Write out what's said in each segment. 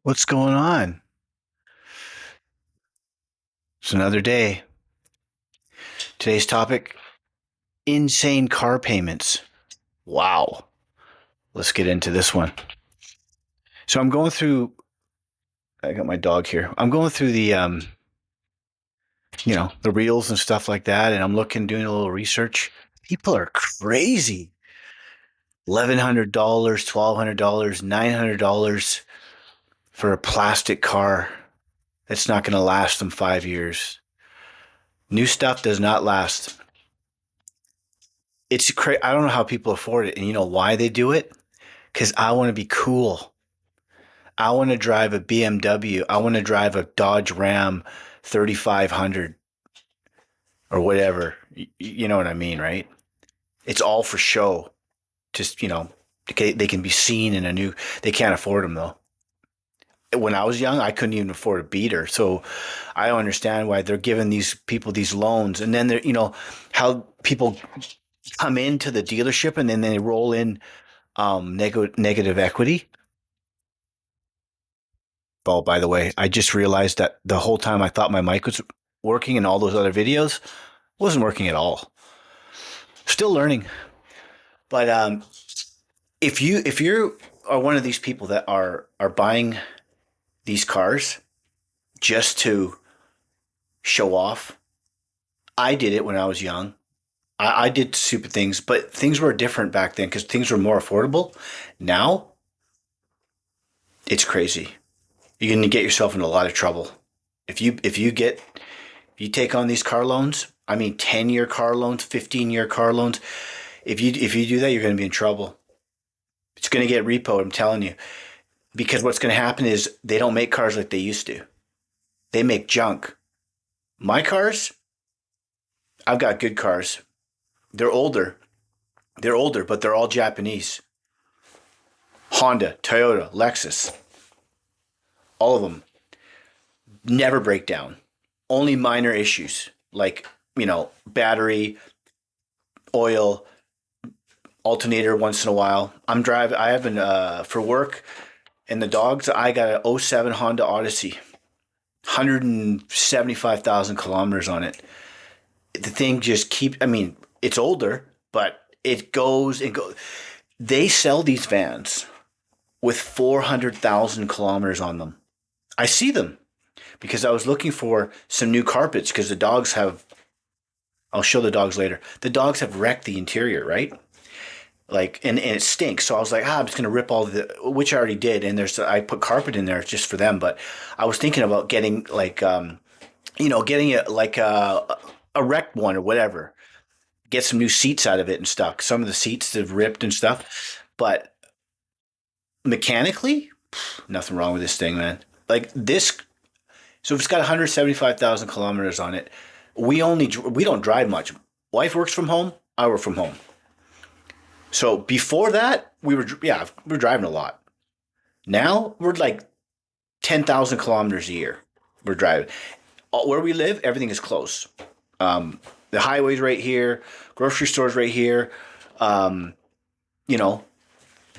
What's going on? It's another day. Today's topic: insane car payments. Wow. Let's get into this one. So I'm going through I got my dog here. I'm going through the reels and stuff like that, and I'm looking doing a little research. People are crazy. $1,100, $1,200, $900 for a plastic car that's not going to last them 5 years. New stuff does not last. It's crazy. I don't know how people afford it, and you know why they do it? Because I want to be cool. I want to drive a BMW. I want to drive a Dodge Ram 3500 or whatever. You know what I mean, right? It's all for show. Just, they can be seen in a new, they can't afford them though. When I was young, I couldn't even afford a beater. So I don't understand why they're giving these people these loans. And then how people come into the dealership and then they roll in negative equity. Oh, by the way, I just realized that the whole time I thought my mic was working and all those other videos wasn't working at all. Still learning. But if you are one of these people that are buying these cars just to show off, I did it when I was young. I did stupid things, but things were different back then because things were more affordable. Now it's crazy. You're going to get yourself in a lot of trouble if you take on these car loans. I mean, 10-year car loans, 15-year car loans. If you do that, you're going to be in trouble. It's going to get repoed. I'm telling you, because what's going to happen is they don't make cars like they used to. They make junk. My cars, I've got good cars. They're older. They're older, but they're all Japanese. Honda, Toyota, Lexus, all of them never break down. Only minor issues like battery, oil, alternator once in a while. I have an for work and the dogs. I got an '07 Honda Odyssey, 175,000 kilometers on it. The thing just keep. I mean, it's older, but it goes and goes. They sell these vans with 400,000 kilometers on them. I see them because I was looking for some new carpets because the dogs have. I'll show the dogs later. The dogs have wrecked the interior, right? Like and it stinks. So I was like, I'm just gonna rip all the which I already did, and I put carpet in there just for them. But I was thinking about getting like getting it like a wrecked one or whatever. Get some new seats out of it and stuff. Some of the seats have ripped and stuff, but mechanically, nothing wrong with this thing, man. Like this, so it's got 175,000 kilometers on it. We don't drive much. Wife works from home. I work from home. So before that, we were driving a lot. Now we're like 10,000 kilometers a year. We're driving. Where we live, everything is close. The highway's right here, grocery stores right here. Um, you know,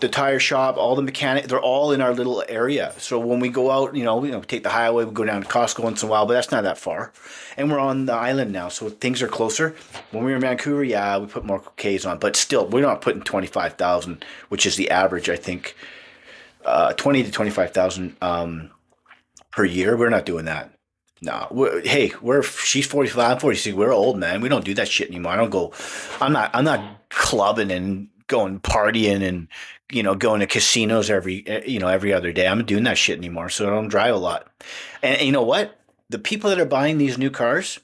the tire shop, all the mechanic, they're all in our little area. So when we go out, we take the highway, we go down to Costco once in a while, but that's not that far. And we're on the island now, so things are closer. When we were in Vancouver, yeah, we put more Ks on, but still, we're not putting 25,000, which is the average, I think, 20 to 25,000 per year. We're not doing that. No, hey, she's 45, I'm 46. We're old, man. We don't do that shit anymore. I don't go. I'm not clubbing and going partying and going to casinos every other day. I'm not doing that shit anymore. So I don't drive a lot. And you know what? The people that are buying these new cars,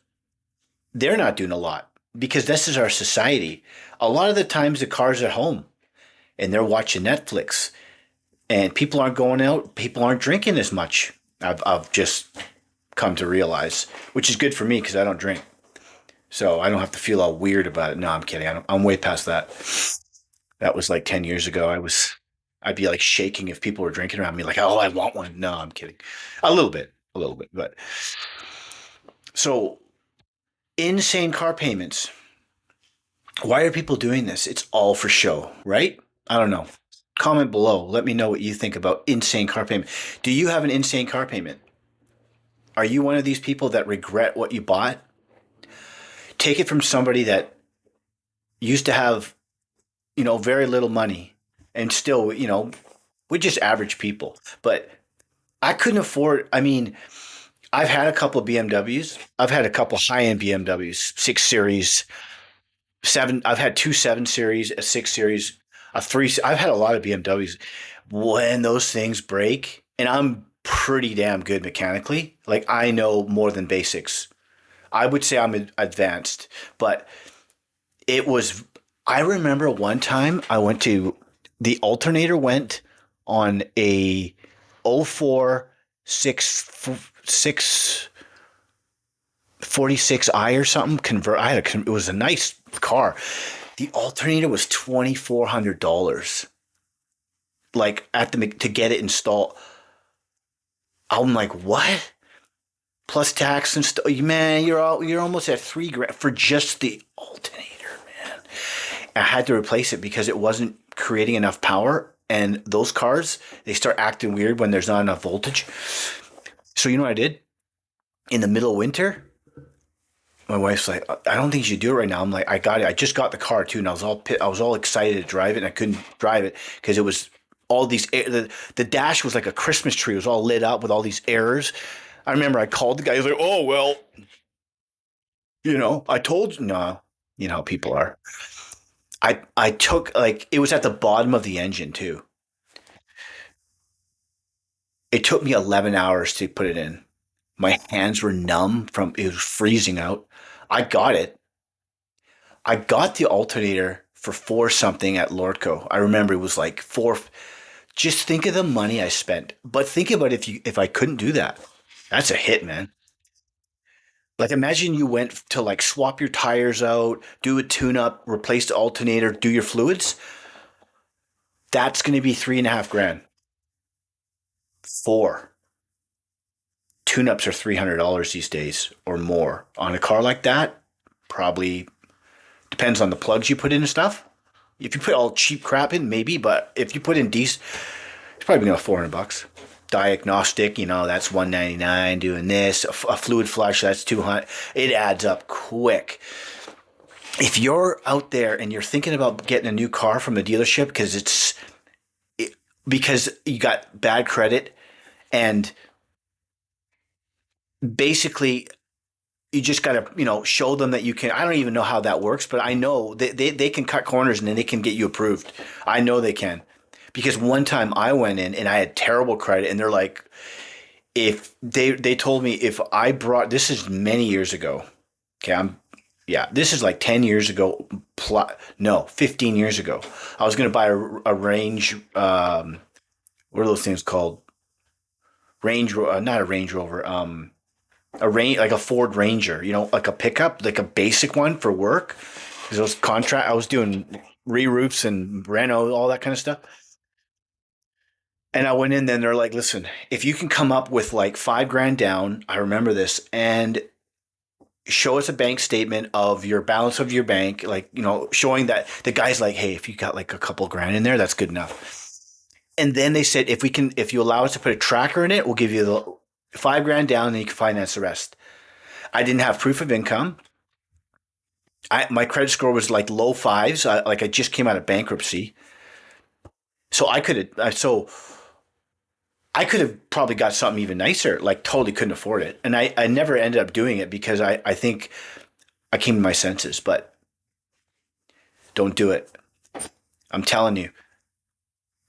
they're not doing a lot because this is our society. A lot of the times the car's at home and they're watching Netflix and people aren't going out. People aren't drinking as much. I've just come to realize, which is good for me because I don't drink. So I don't have to feel all weird about it. No, I'm kidding. I'm way past that. That was like 10 years ago. I'd be like shaking if people were drinking around me, like, oh, I want one. No, I'm kidding. A little bit. But so insane car payments. Why are people doing this? It's all for show, right? I don't know. comment below. Let me know what you think about insane car payment. Do you have an insane car payment? Are you one of these people that regret what you bought? Take it from somebody that used to have, very little money and still, we're just average people. But I couldn't afford, I mean, I've had a couple of BMWs. I've had a couple high-end BMWs, 6 Series, 7. I've had two 7 Series, a 6 Series, a 3. I've had a lot of BMWs. When those things break, and I'm pretty damn good mechanically, like I know more than basics. I would say I'm advanced, but it was. I remember one time I went to the alternator went on a '04 6 46i or something. It was a nice car. The alternator was $2,400. Like to get it installed. I'm like, what? Plus tax and stuff. Man, you're almost at $3,000 for just the alternator, man. I had to replace it because it wasn't creating enough power. And those cars, they start acting weird when there's not enough voltage. So you know what I did? In the middle of winter, my wife's like, I don't think you should do it right now. I'm like, I got it. I just got the car too, and I was all excited to drive it, and I couldn't drive it because it was all these. The dash was like a Christmas tree. It was all lit up with all these errors. I remember I called the guy. He was like, "Oh well, I told you." No, you know how people are. I took like it was at the bottom of the engine too. It took me 11 hours to put it in. My hands were numb from it was freezing out. I got it. I got the alternator for four something at Lordco. I remember it was like four. Just think of the money I spent. But think about if I couldn't do that. That's a hit, man. Like imagine you went to like swap your tires out, do a tune up, replace the alternator, do your fluids. That's going to be 3.5 grand. Four tune ups are $300 these days or more on a car like that. Probably depends on the plugs you put in and stuff. If you put all cheap crap in, maybe, but if you put in decent, it's probably going to $400. Diagnostic, that's 199. Doing this, a fluid flush, that's 200. It adds up quick. If you're out there and you're thinking about getting a new car from a dealership because you got bad credit and basically you just got to show them that you can. I don't even know how that works, but I know they can cut corners and then they can get you approved. I know they can because one time I went in and I had terrible credit and they're like, if they told me if I brought, this is many years ago. Okay. This is like 10 years ago. No, 15 years ago. I was going to buy a Range. What are those things called? Not a Range Rover. Like a Ford Ranger, like a pickup, like a basic one for work. Because I was doing re-roofs and reno, all that kind of stuff. And I went in, then they're like, listen, if you can come up with like 5 grand down, I remember this, and show us a bank statement of your balance of your bank, like, showing that the guy's like, hey, if you got like a couple grand in there, that's good enough. And then they said, if you allow us to put a tracker in it, we'll give you the 5 grand down and you can finance the rest. I didn't have proof of income. My credit score was like low fives. I just came out of bankruptcy. So I could have probably got something even nicer, like totally couldn't afford it. And I never ended up doing it because I think I came to my senses, but don't do it. I'm telling you,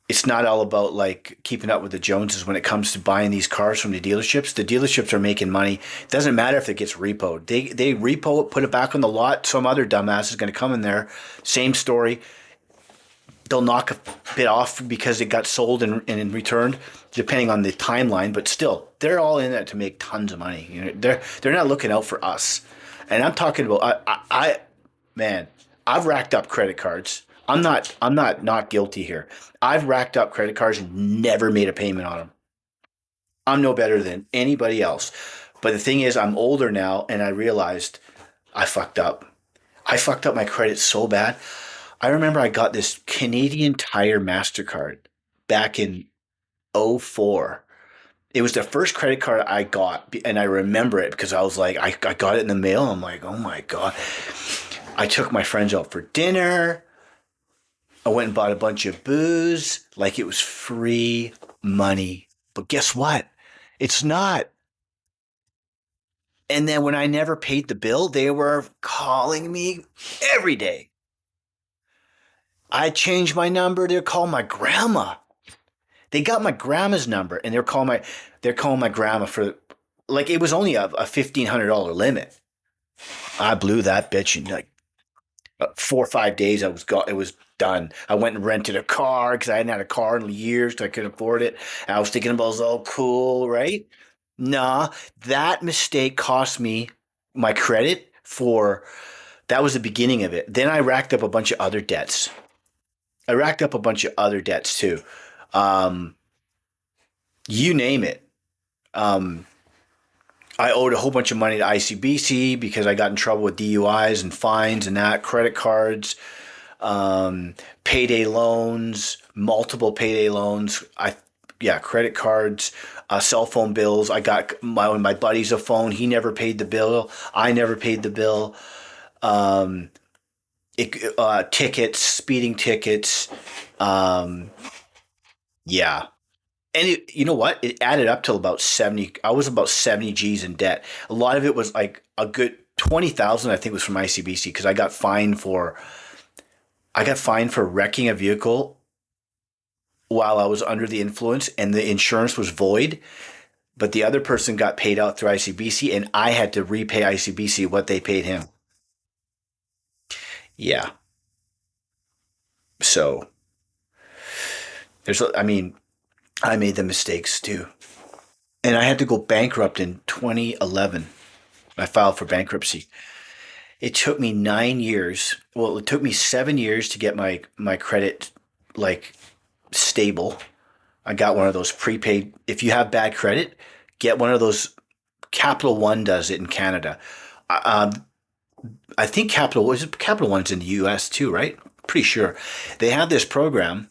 it's not all about like keeping up with the Joneses when it comes to buying these cars from the dealerships. The dealerships are making money. It doesn't matter if it gets repoed. They repo it, put it back on the lot. Some other dumbass is going to come in there. Same story. They'll knock a bit off because it got sold and returned, depending on the timeline. But still, they're all in it to make tons of money. They're not looking out for us. And I'm talking about man, I've racked up credit cards. I'm not guilty here. I've racked up credit cards and never made a payment on them. I'm no better than anybody else. But the thing is, I'm older now, and I realized I fucked up. I fucked up my credit so bad. I remember I got this Canadian Tire MasterCard back in '04. It was the first credit card I got, and I remember it because I was like, I got it in the mail. I'm like, oh my God. I took my friends out for dinner. I went and bought a bunch of booze like it was free money. But guess what? It's not. And then when I never paid the bill, they were calling me every day. I changed my number. They're calling my grandma. They got my grandma's number, and they're calling my grandma for like it was only a $1,500 limit. I blew that bitch in like 4 or 5 days. It was done. I went and rented a car because I hadn't had a car in years. So I couldn't afford it. And I was thinking about it was all cool, right? Nah, that mistake cost me my credit for that was the beginning of it. Then I racked up a bunch of other debts. I racked up a bunch of other debts too. Um, you name it. Um, I owed a whole bunch of money to ICBC because I got in trouble with DUIs and fines and that, credit cards, payday loans, multiple payday loans. Yeah, credit cards, cell phone bills. I got my buddy's a phone. He never paid the bill. I never paid the bill. Um, Tickets, speeding tickets. Um, yeah, and you know what? It added up to about 70. I was about 70 G's in debt. A lot of it was like a good 20,000, I think, was from ICBC because I got fined for wrecking a vehicle while I was under the influence and the insurance was void. But the other person got paid out through ICBC and I had to repay ICBC what they paid him. Yeah. So I mean, I made the mistakes too. And I had to go bankrupt in 2011. I filed for bankruptcy. It took me 9 years. Well, it took me 7 years to get my credit like stable. I got one of those prepaid. If you have bad credit, get one of those. Capital One does it in Canada. Um, I think Capital One's in the U.S. too, right? Pretty sure they have this program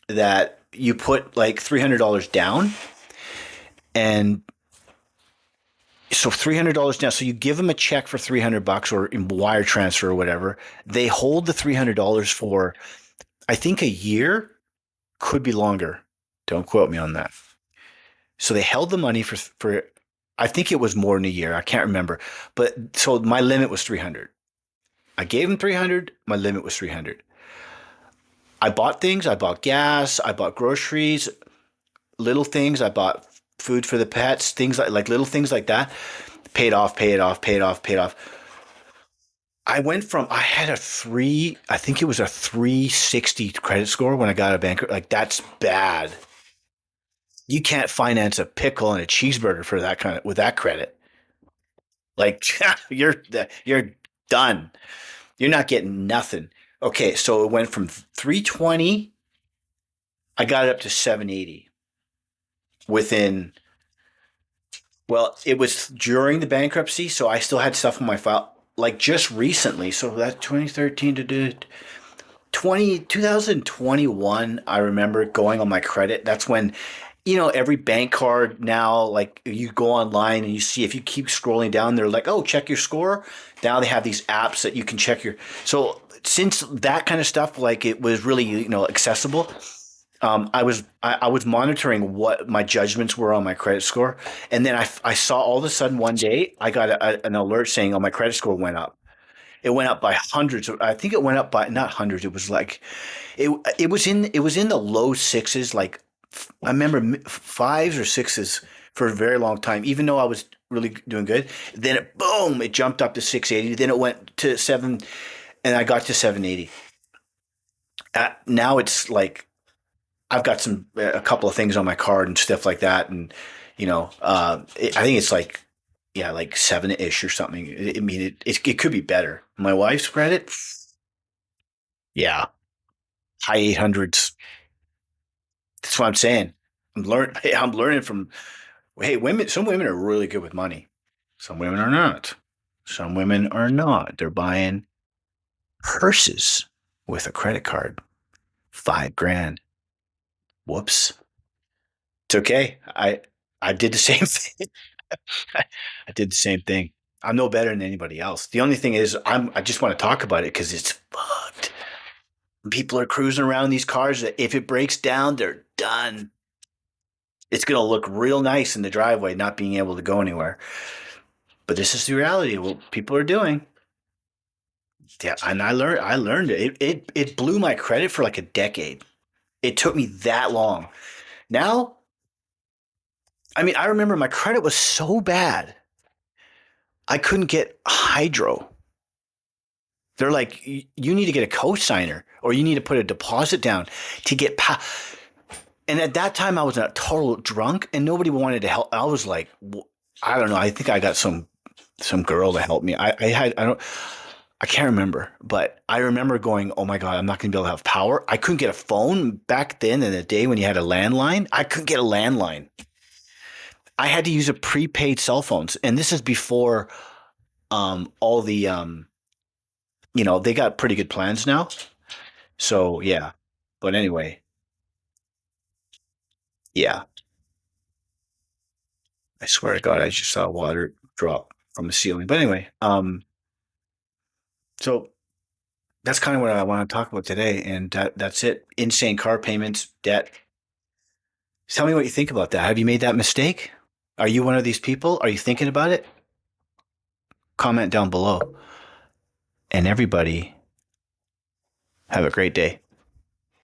that you put like $300 down, and so $300 down. So you give them a check for $300 or in wire transfer or whatever. They hold the $300 for I think a year, could be longer. Don't quote me on that. So they held the money for I think it was more than a year. I can't remember. But so my limit was 300. I gave them 300. My limit was 300. I bought things. I bought gas. I bought groceries, little things. I bought food for the pets, things like little things like that. Paid off, paid off, paid off, paid off. I had I think it was a 360 credit score when I got a bank. Like that's bad. You can't finance a pickle and a cheeseburger for that with that credit. Like you're done. You're not getting nothing. Okay, so it went from 320. I got it up to 780 within. Well, it was during the bankruptcy, so I still had stuff on my file like just recently. So that 2013 to do 2021, I remember going on my credit. That's when, every bank card now, like you go online and you see if you keep scrolling down, they're like, oh, check your score. Now they have these apps that you can check your. So since that kind of stuff, like it was really, accessible. I was monitoring what my judgments were on my credit score, and then I saw all of a sudden one day I got an alert saying, "Oh, my credit score went up." It went up by hundreds. I think it went up by not hundreds. It was like it was in the low sixes. Like I remember fives or sixes for a very long time, even though I was really doing good. Then it jumped up to 680. Then it went to seven, and I got to 780. Now it's like I've got a couple of things on my card and stuff like that, and I think it's like yeah, like seven ish or something. I mean, it could be better. My wife's credit, yeah, high 800s. That's what I'm saying. I'm learning from. Hey, women. Some women are really good with money. Some women are not. Some women are not. They're buying purses. with a credit card. 5 grand. Whoops. It's okay. I did the same thing. I did the same thing. I'm no better than anybody else. The only thing is, I just want to talk about it because it's fucked. People are cruising around these cars that if it breaks down, they're done. It's going to look real nice in the driveway, not being able to go anywhere. But this is the reality of what people are doing. Yeah, and I learned it. It blew my credit for like a decade. It took me that long. Now, I mean, I remember my credit was so bad. I couldn't get hydro. They're like, you need to get a cosigner or you need to put a deposit down to get. And at that time, I was a total drunk and nobody wanted to help. I was like, I don't know. I think I got some girl to help me. I can't remember, but I remember going, oh my God, I'm not going to be able to have power. I couldn't get a phone back then in the day when you had a landline. I couldn't get a landline. I had to use a prepaid cell phones. And this is before all the, they got pretty good plans now. So yeah. But anyway, yeah, I swear to God, I just saw water drop from the ceiling. But anyway, so that's kind of what I want to talk about today. And that's it. Insane car payments, debt. Tell me what you think about that. Have you made that mistake? Are you one of these people? Are you thinking about it? Comment down below. And everybody, have a great day.